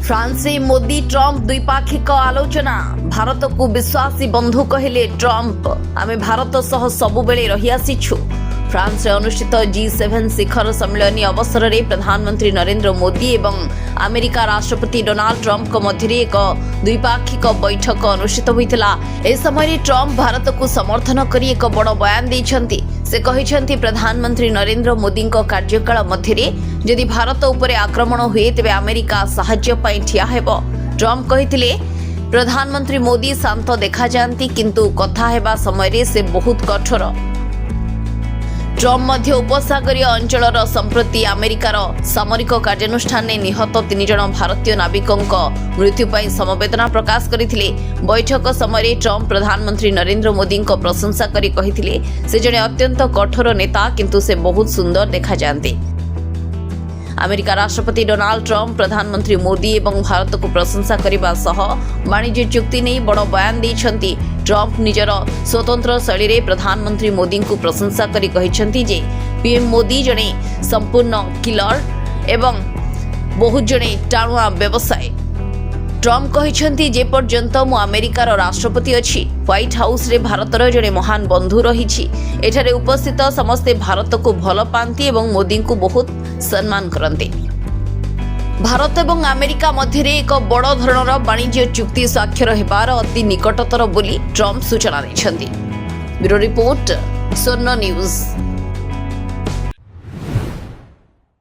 France में Modi Trump द्विपाक्षिक आलोचना। भारत को विश्वासी बंधु कहले ट्रंप। आमे भारत सह सबुबेले रही आसीछु। फ्रांस में अनुष्ठित G7 शिखर सम्मेलन अवसर में प्रधानमंत्री नरेंद्र मोदी एवं अमेरिका राष्ट्रपति डोनाल्ड ट्रंप मध्य एक द्विपाक्षिक बैठक अनुष्ठित होता। इस समय ट्रंप भारत को समर्थन कर एक बड़ बयान देइछन्ति। से कहिछन्ति प्रधानमंत्री नरेंद्र मोदी कार्यकाल मध्य जदि भारत उपरे आक्रमण हुए तेबे अमेरिका साहाय्य पई ठिया हेबो। ट्रंप कहिथिले प्रधानमंत्री मोदी शांत देखा जाती किंतु कथा हेबा समय से बहुत कठोर। ट्रंप मध्य उपसागरीय अंचलर संप्रति अमेरिकार सामरिक कार्यानुष्ठान में निहत 3 जन भारतीय नाविकों मृत्यु पर समवेदना प्रकाश करथिले। बैठक समय ट्रंप प्रधानमंत्री नरेंद्र मोदी प्रशंसा करी कहिथिले से जने अत्यंत कठोर नेता किंतु से बहुत सुंदर देखा जाते। अमेरिका राष्ट्रपति डोनाल्ड ट्रंप प्रधानमंत्री मोदी एवं भारत को प्रशंसा करने सह वाणिज्य चुक्ति नहीं बड़ बयान देइछन्ति। ट्रंप निजर स्वतंत्र शैली रे प्रधानमंत्री मोदी को प्रशंसा करी कहिछन्ति जे पीएम मोदी जने संपूर्ण किलर एवं बहुत जने टाणुआ व्यवसाय। ट्रंप कहिछन्ति जे पर्यंत मु अमेरिकार राष्ट्रपति अछि व्हाइट हाउस रे भारतर जने महान बंधु रहिछि। एठारे उपस्थित समस्ते भारत को भल पांती एवं मोदी को बहुत सम्मान करते। भारत एवं अमेरिका मध्य एक बड़ धरणर वाणिज्य चुक्ति स्वाक्षर हेबार अति निकटतर बोली ट्रंप सूचना दैछन्ति। ब्यूरो रिपोर्ट स्वर्ण न्यूज।